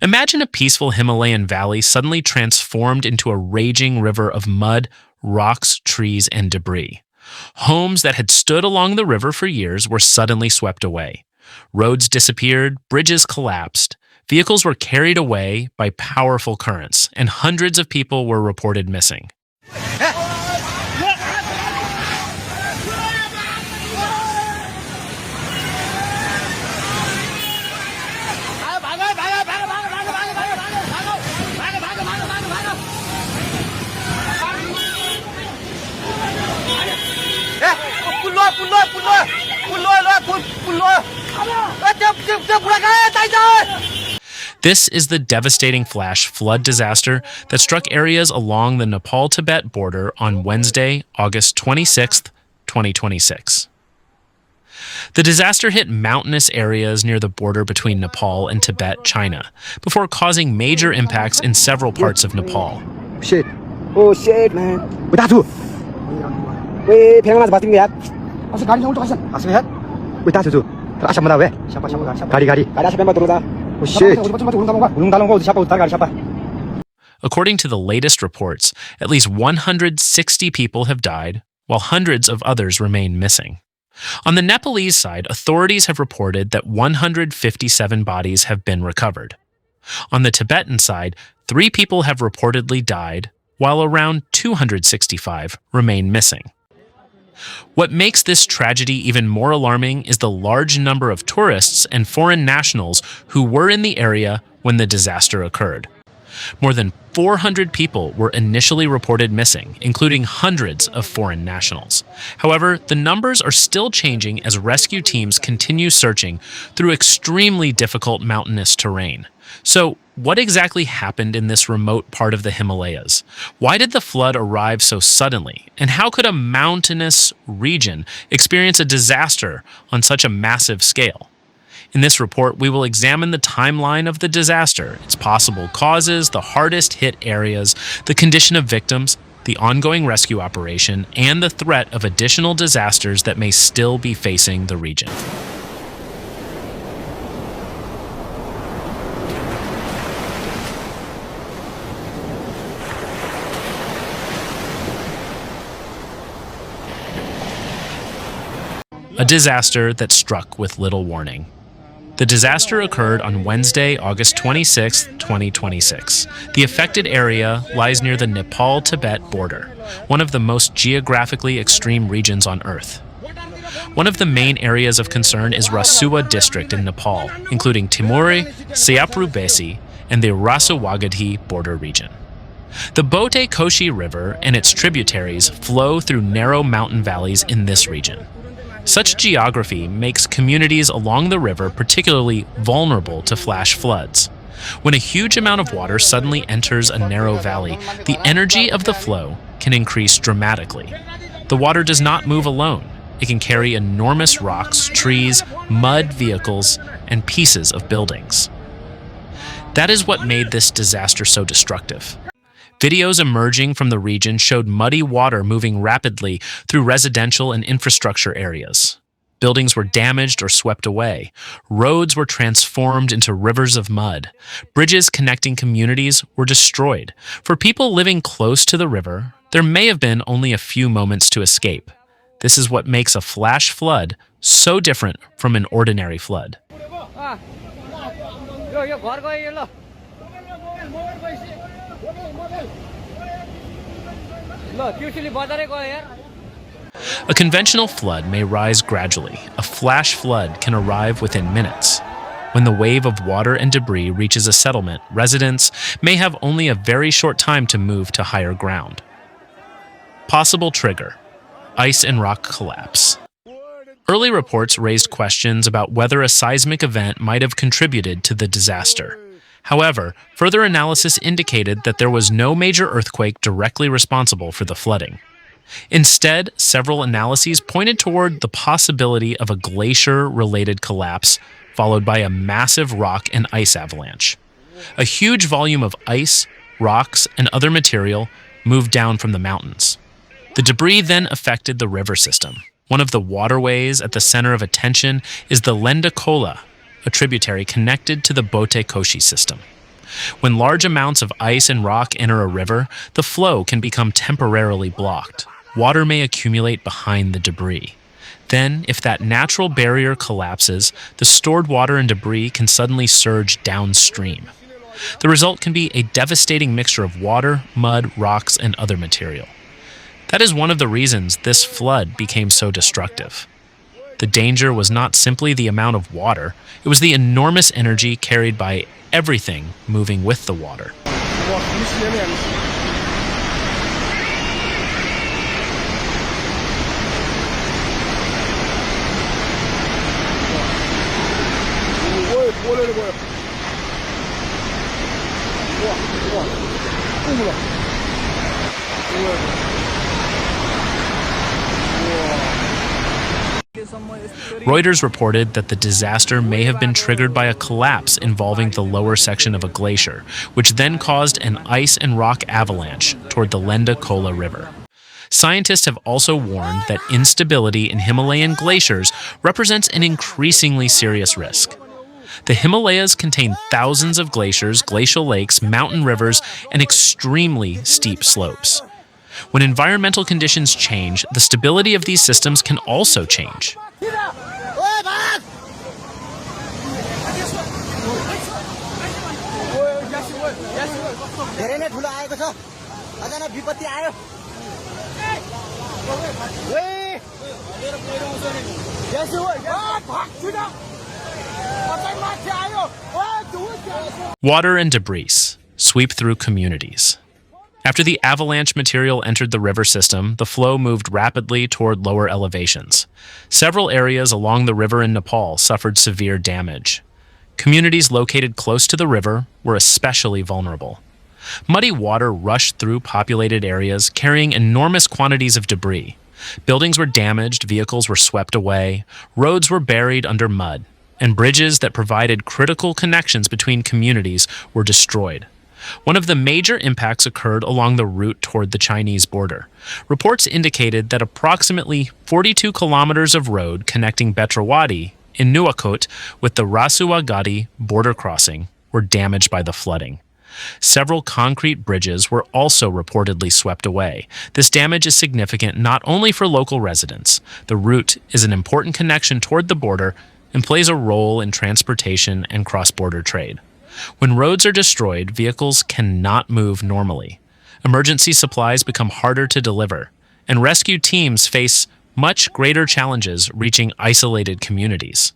Imagine a peaceful Himalayan valley suddenly transformed into a raging river of mud, rocks, trees, and debris. Homes that had stood along the river for years were suddenly swept away. Roads disappeared, bridges collapsed, vehicles were carried away by powerful currents, and hundreds of people were reported missing. This is the devastating flash flood disaster that struck areas along the Nepal-Tibet border on Wednesday, August 26, 2026. The disaster hit mountainous areas near the border between Nepal and Tibet, China, before causing major impacts in several parts of Nepal. Shit. Oh shit, man. Wait, According to the latest reports, at least 160 people have died, while hundreds of others remain missing. On the Nepalese side, authorities have reported that 157 bodies have been recovered. On the Tibetan side, 3 people have reportedly died, while around 265 remain missing. What makes this tragedy even more alarming is the large number of tourists and foreign nationals who were in the area when the disaster occurred. More than 400 people were initially reported missing, including hundreds of foreign nationals. However, the numbers are still changing as rescue teams continue searching through extremely difficult mountainous terrain. So, what exactly happened in this remote part of the Himalayas? Why did the flood arrive so suddenly? And how could a mountainous region experience a disaster on such a massive scale? In this report, we will examine the timeline of the disaster, its possible causes, the hardest hit areas, the condition of victims, the ongoing rescue operation, and the threat of additional disasters that may still be facing the region. A disaster that struck with little warning. The disaster occurred on Wednesday, August 26, 2026. The affected area lies near the Nepal-Tibet border, one of the most geographically extreme regions on Earth. One of the main areas of concern is Rasuwa district in Nepal, including Timuri, Siapru Besi, and the Rasuwagadhi border region. The Bhote Koshi River and its tributaries flow through narrow mountain valleys in this region. Such geography makes communities along the river particularly vulnerable to flash floods. When a huge amount of water suddenly enters a narrow valley, the energy of the flow can increase dramatically. The water does not move alone. It can carry enormous rocks, trees, mud, vehicles, and pieces of buildings. That is what made this disaster so destructive. Videos emerging from the region showed muddy water moving rapidly through residential and infrastructure areas. Buildings were damaged or swept away. Roads were transformed into rivers of mud. Bridges connecting communities were destroyed. For people living close to the river, there may have been only a few moments to escape. This is what makes a flash flood so different from an ordinary flood. A conventional flood may rise gradually. A flash flood can arrive within minutes. When the wave of water and debris reaches a settlement, residents may have only a very short time to move to higher ground. Possible trigger: ice and rock collapse. Early reports raised questions about whether a seismic event might have contributed to the disaster. However, further analysis indicated that there was no major earthquake directly responsible for the flooding. Instead, several analyses pointed toward the possibility of a glacier-related collapse followed by a massive rock and ice avalanche. A huge volume of ice, rocks, and other material moved down from the mountains. The debris then affected the river system. One of the waterways at the center of attention is the Lendakola, a tributary connected to the Bhote Koshi system. When large amounts of ice and rock enter a river, the flow can become temporarily blocked. Water may accumulate behind the debris. Then, if that natural barrier collapses, the stored water and debris can suddenly surge downstream. The result can be a devastating mixture of water, mud, rocks, and other material. That is one of the reasons this flood became so destructive. The danger was not simply the amount of water, it was the enormous energy carried by everything moving with the water. Reuters reported that the disaster may have been triggered by a collapse involving the lower section of a glacier, which then caused an ice and rock avalanche toward the Lendakola River. Scientists have also warned that instability in Himalayan glaciers represents an increasingly serious risk. The Himalayas contain thousands of glaciers, glacial lakes, mountain rivers, and extremely steep slopes. When environmental conditions change, the stability of these systems can also change. Water and debris sweep through communities. After the avalanche material entered the river system, the flow moved rapidly toward lower elevations. Several areas along the river in Nepal suffered severe damage. Communities located close to the river were especially vulnerable. Muddy water rushed through populated areas, carrying enormous quantities of debris. Buildings were damaged, vehicles were swept away, roads were buried under mud, and bridges that provided critical connections between communities were destroyed. One of the major impacts occurred along the route toward the Chinese border. Reports indicated that approximately 42 kilometers of road connecting Betrawadi in Nuwakot with the Rasuagadi border crossing were damaged by the flooding. Several concrete bridges were also reportedly swept away. This damage is significant not only for local residents. The route is an important connection toward the border and plays a role in transportation and cross-border trade. When roads are destroyed, vehicles cannot move normally. Emergency supplies become harder to deliver, and rescue teams face much greater challenges reaching isolated communities.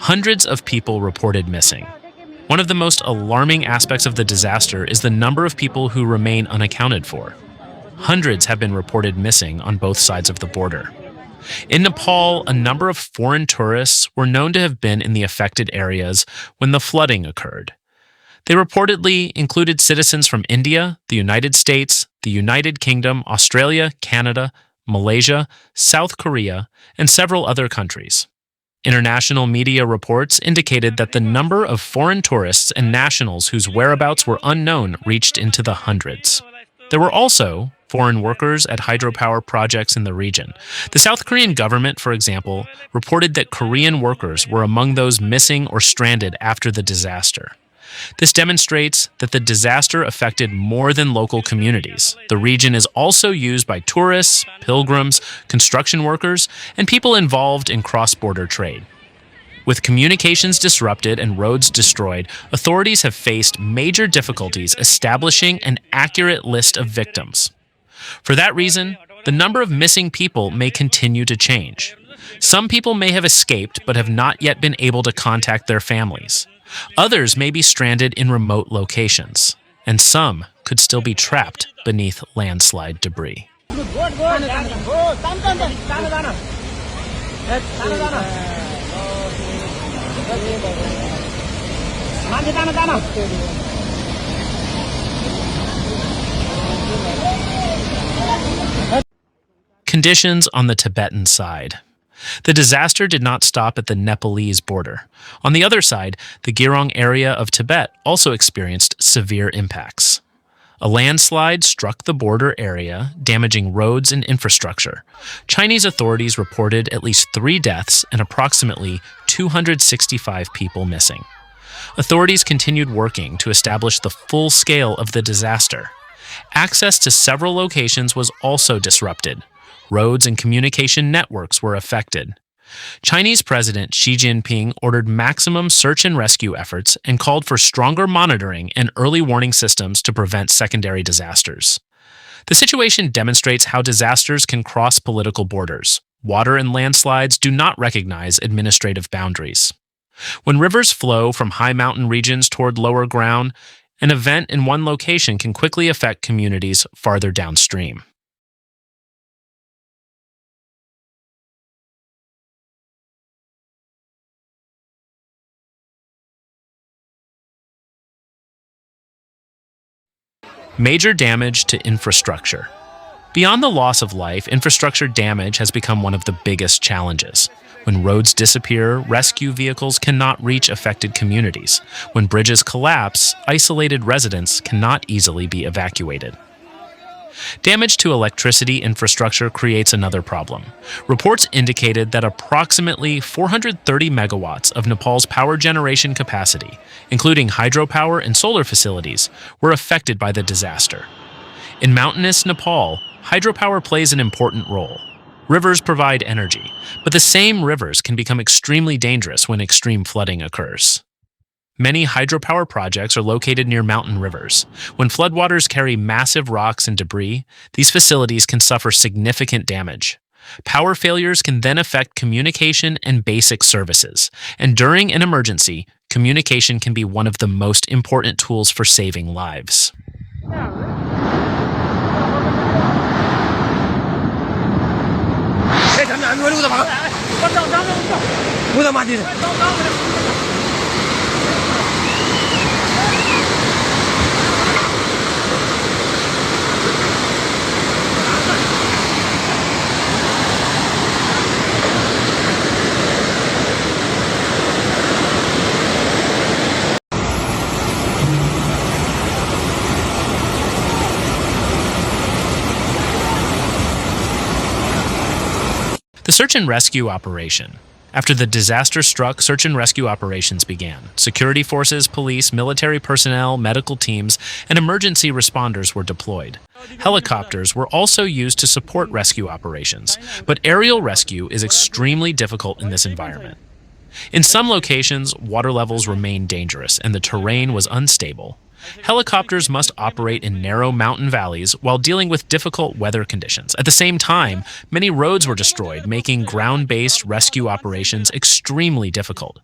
Hundreds of people reported missing. One of the most alarming aspects of the disaster is the number of people who remain unaccounted for. Hundreds have been reported missing on both sides of the border. In Nepal, a number of foreign tourists were known to have been in the affected areas when the flooding occurred. They reportedly included citizens from India, the United States, the United Kingdom, Australia, Canada, Malaysia, South Korea, and several other countries. International media reports indicated that the number of foreign tourists and nationals whose whereabouts were unknown reached into the hundreds. There were also foreign workers at hydropower projects in the region. The South Korean government, for example, reported that Korean workers were among those missing or stranded after the disaster. This demonstrates that the disaster affected more than local communities. The region is also used by tourists, pilgrims, construction workers, and people involved in cross-border trade. With communications disrupted and roads destroyed, authorities have faced major difficulties establishing an accurate list of victims. For that reason, the number of missing people may continue to change. Some people may have escaped but have not yet been able to contact their families. Others may be stranded in remote locations, and some could still be trapped beneath landslide debris. Conditions on the Tibetan side. The disaster did not stop at the Nepalese border. On the other side, the Girong area of Tibet also experienced severe impacts. A landslide struck the border area, damaging roads and infrastructure. Chinese authorities reported at least 3 deaths and approximately 265 people missing. Authorities continued working to establish the full scale of the disaster. Access to several locations was also disrupted. Roads and communication networks were affected. Chinese President Xi Jinping ordered maximum search and rescue efforts and called for stronger monitoring and early warning systems to prevent secondary disasters. The situation demonstrates how disasters can cross political borders. Water and landslides do not recognize administrative boundaries. When rivers flow from high mountain regions toward lower ground, an event in one location can quickly affect communities farther downstream. Major damage to infrastructure. Beyond the loss of life, infrastructure damage has become one of the biggest challenges. When roads disappear, rescue vehicles cannot reach affected communities. When bridges collapse, isolated residents cannot easily be evacuated. Damage to electricity infrastructure creates another problem. Reports indicated that approximately 430 megawatts of Nepal's power generation capacity, including hydropower and solar facilities, were affected by the disaster. In mountainous Nepal, hydropower plays an important role. Rivers provide energy, but the same rivers can become extremely dangerous when extreme flooding occurs. Many hydropower projects are located near mountain rivers. When floodwaters carry massive rocks and debris, these facilities can suffer significant damage. Power failures can then affect communication and basic services, and during an emergency, communication can be one of the most important tools for saving lives. The search and rescue operation. After the disaster struck, search and rescue operations began. Security forces, police, military personnel, medical teams, and emergency responders were deployed. Helicopters were also used to support rescue operations, but aerial rescue is extremely difficult in this environment. In some locations, water levels remained dangerous and the terrain was unstable. Helicopters must operate in narrow mountain valleys while dealing with difficult weather conditions. At the same time, many roads were destroyed, making ground-based rescue operations extremely difficult.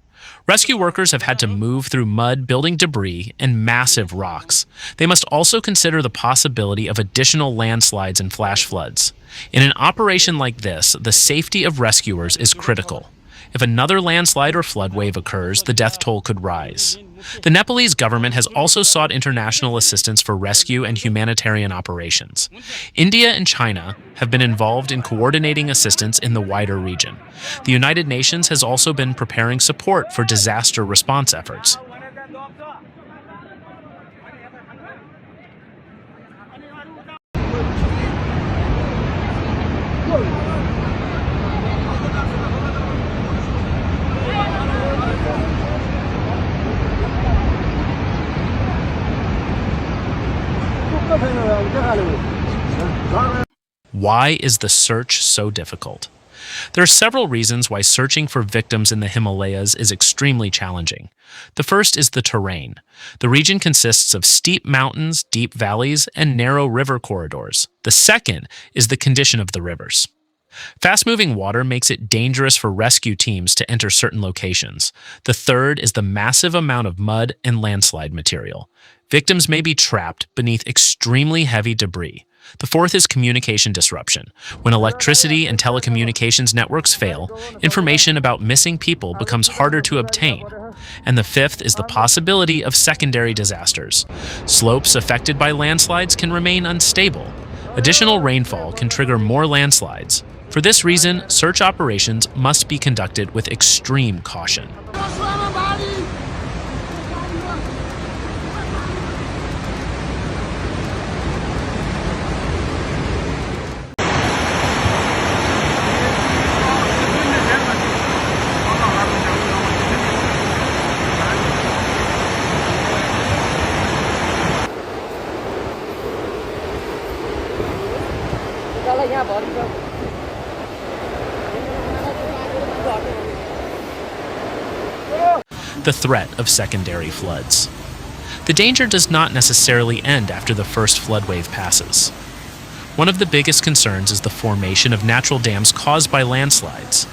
Rescue workers have had to move through mud, building debris, and massive rocks. They must also consider the possibility of additional landslides and flash floods. In an operation like this, the safety of rescuers is critical. If another landslide or flood wave occurs, the death toll could rise. The Nepalese government has also sought international assistance for rescue and humanitarian operations. India and China have been involved in coordinating assistance in the wider region. The United Nations has also been preparing support for disaster response efforts. Why is the search so difficult? There are several reasons why searching for victims in the Himalayas is extremely challenging. The first is the terrain. The region consists of steep mountains, deep valleys, and narrow river corridors. The second is the condition of the rivers. Fast-moving water makes it dangerous for rescue teams to enter certain locations. The third is the massive amount of mud and landslide material. Victims may be trapped beneath extremely heavy debris. The fourth is communication disruption. When electricity and telecommunications networks fail, information about missing people becomes harder to obtain. And the fifth is the possibility of secondary disasters. Slopes affected by landslides can remain unstable. Additional rainfall can trigger more landslides. For this reason, search operations must be conducted with extreme caution. The threat of secondary floods. The danger does not necessarily end after the first flood wave passes. One of the biggest concerns is the formation of natural dams caused by landslides.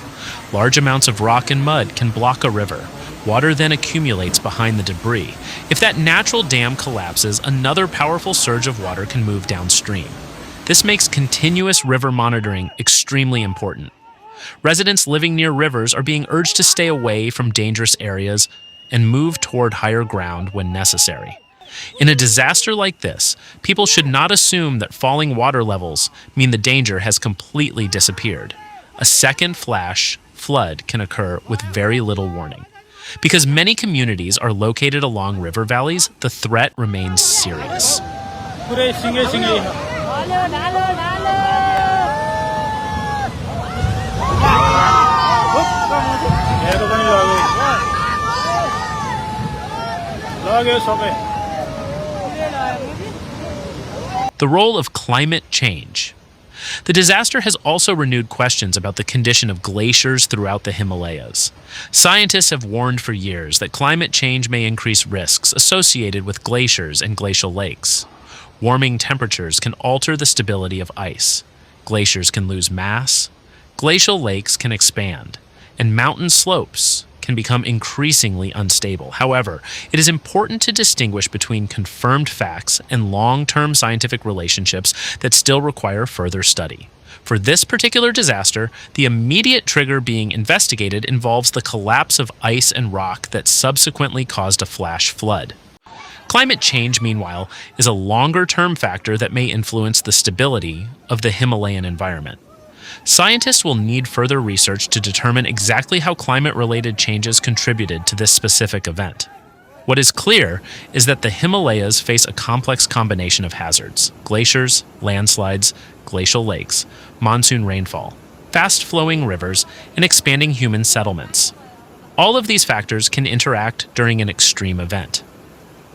Large amounts of rock and mud can block a river. Water then accumulates behind the debris. If that natural dam collapses, another powerful surge of water can move downstream. This makes continuous river monitoring extremely important. Residents living near rivers are being urged to stay away from dangerous areas and move toward higher ground when necessary. In a disaster like this, people should not assume that falling water levels mean the danger has completely disappeared. A second flash flood can occur with very little warning. Because many communities are located along river valleys, the threat remains serious. The role of climate change. The disaster has also renewed questions about the condition of glaciers throughout the Himalayas. Scientists have warned for years that climate change may increase risks associated with glaciers and glacial lakes. Warming temperatures can alter the stability of ice. Glaciers can lose mass. Glacial lakes can expand, and mountain slopes can become increasingly unstable. However, it is important to distinguish between confirmed facts and long-term scientific relationships that still require further study. For this particular disaster, the immediate trigger being investigated involves the collapse of ice and rock that subsequently caused a flash flood. Climate change, meanwhile, is a longer-term factor that may influence the stability of the Himalayan environment. Scientists will need further research to determine exactly how climate-related changes contributed to this specific event. What is clear is that the Himalayas face a complex combination of hazards: glaciers, landslides, glacial lakes, monsoon rainfall, fast-flowing rivers, and expanding human settlements. All of these factors can interact during an extreme event.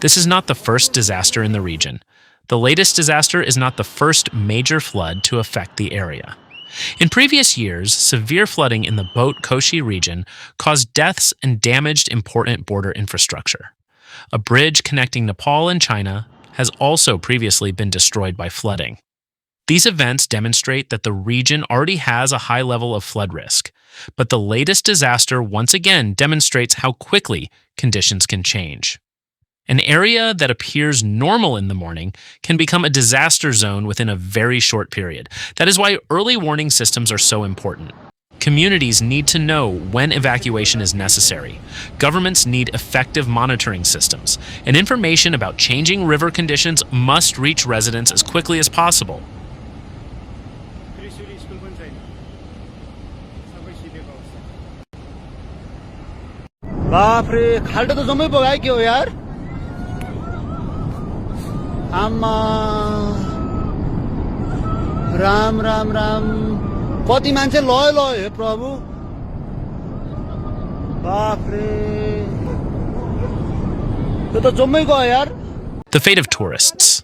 This is not the first disaster in the region. The latest disaster is not the first major flood to affect the area. In previous years, severe flooding in the Bhote Koshi region caused deaths and damaged important border infrastructure. A bridge connecting Nepal and China has also previously been destroyed by flooding. These events demonstrate that the region already has a high level of flood risk, but the latest disaster once again demonstrates how quickly conditions can change. An area that appears normal in the morning can become a disaster zone within a very short period. That is why early warning systems are so important. Communities need to know when evacuation is necessary. Governments need effective monitoring systems, and information about changing river conditions must reach residents as quickly as possible. बाप रे खाल्टो त जम्मै बगायो के हो यार आमा राम राम राम कति मान्छे लयो लयो हे प्रभु बाप रे त्यो त जम्मै गयो यार The fate of tourists.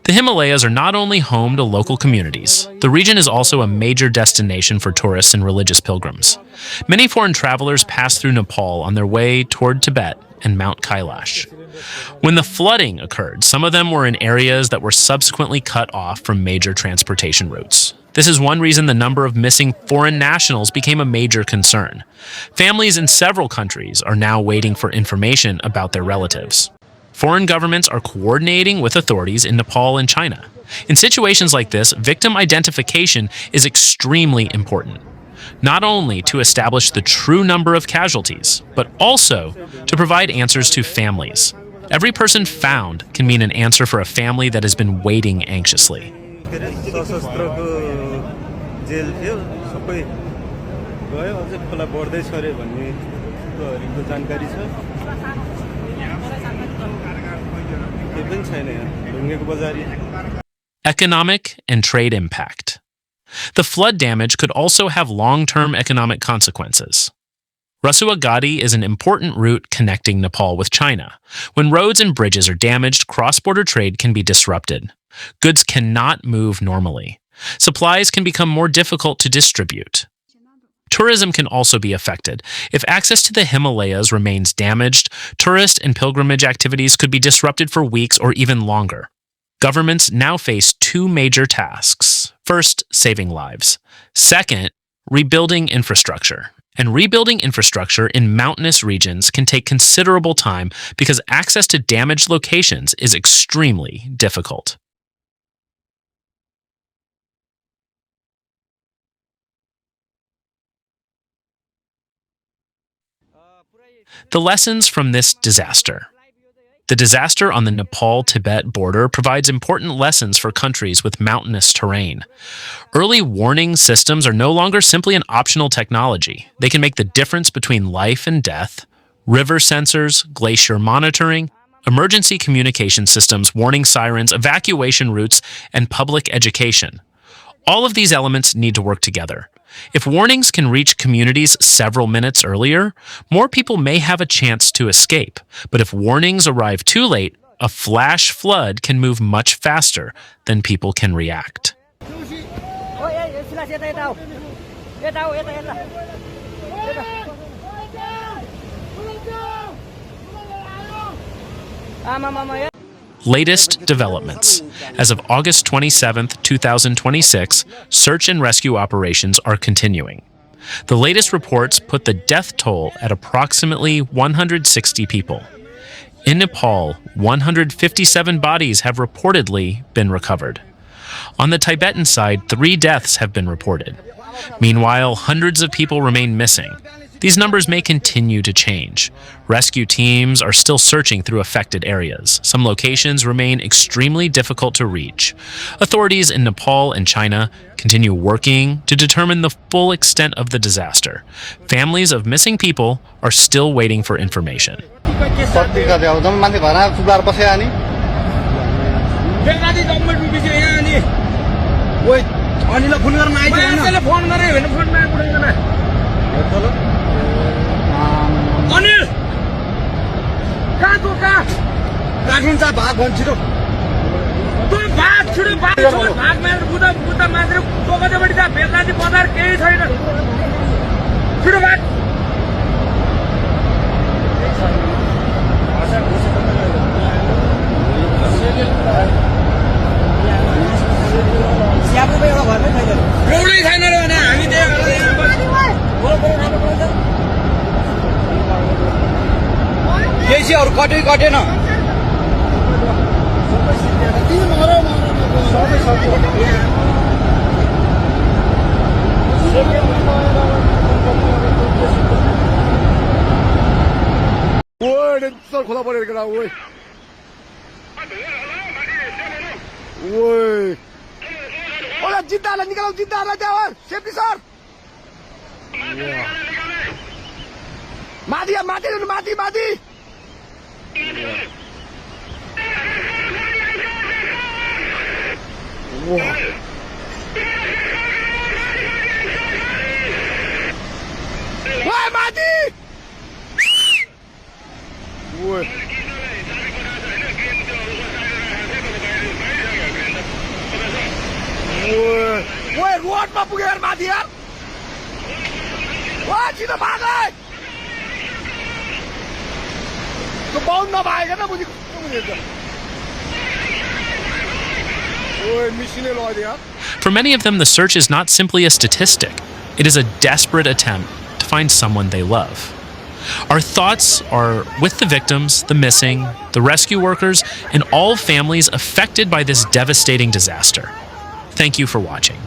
The Himalayas are not only home to local communities, the region is also a major destination for tourists and religious pilgrims. Many foreign travelers pass through Nepal on their way toward Tibet and Mount Kailash. When the flooding occurred, some of them were in areas that were subsequently cut off from major transportation routes. This is one reason the number of missing foreign nationals became a major concern. Families in several countries are now waiting for information about their relatives. Foreign governments are coordinating with authorities in Nepal and China. In situations like this, victim identification is extremely important, not only to establish the true number of casualties, but also to provide answers to families. Every person found can mean an answer for a family that has been waiting anxiously. Economic and trade impact. The flood damage could also have long-term economic consequences. Rasuagadi is an important route connecting Nepal with China. When roads and bridges are damaged, cross-border trade can be disrupted. Goods cannot move normally. Supplies can become more difficult to distribute. Tourism can also be affected. If access to the Himalayas remains damaged, tourist and pilgrimage activities could be disrupted for weeks or even longer. Governments now face two major tasks. First, saving lives. Second, rebuilding infrastructure. And rebuilding infrastructure in mountainous regions can take considerable time because access to damaged locations is extremely difficult. The lessons from this disaster. The disaster on the Nepal-Tibet border provides important lessons for countries with mountainous terrain. Early warning systems are no longer simply an optional technology. They can make the difference between life and death. River sensors, glacier monitoring, emergency communication systems, warning sirens, evacuation routes, and public education. All of these elements need to work together. If warnings can reach communities several minutes earlier, more people may have a chance to escape. But if warnings arrive too late, a flash flood can move much faster than people can react. Latest developments. As of August 27, 2026, search and rescue operations are continuing. The latest reports put the death toll at approximately 160 people. In Nepal, 157 bodies have reportedly been recovered. On the Tibetan side, 3 deaths have been reported. Meanwhile, hundreds of people remain missing. These numbers may continue to change. Rescue teams are still searching through affected areas. Some locations remain extremely difficult to reach. Authorities in Nepal and China continue working to determine the full extent of the disaster. Families of missing people are still waiting for information. Anil कहाँ तँ कहाँ काठिन्छ भाग भन्छ छिटो तँ भाग छिटो भाग भाग मारेर बुदा बुदा मान्छेले टोकदै बढी जा बेलगाजी बजार केही छैन छिटो भाग एउटै छैन रे भने हामी केसीहरु कटेन ओए सर खोला परेर गरा ओए ओए ओला जिद्दालाई निकालौ जिद्दालाई जाओ सेफ्टी सर माथि माथि माथि माथि Why, Mati? ओए रोडमा पुगेर माथि यार वा छिटो भाग है त्यो बाउन्ड नभएको न बुझी ओए मिसिने लग्यो यार. For many of them, the search is not simply a statistic. It is a desperate attempt to find someone they love. Our thoughts are with the victims, the missing, the rescue workers, and all families affected by this devastating disaster. Thank you for watching.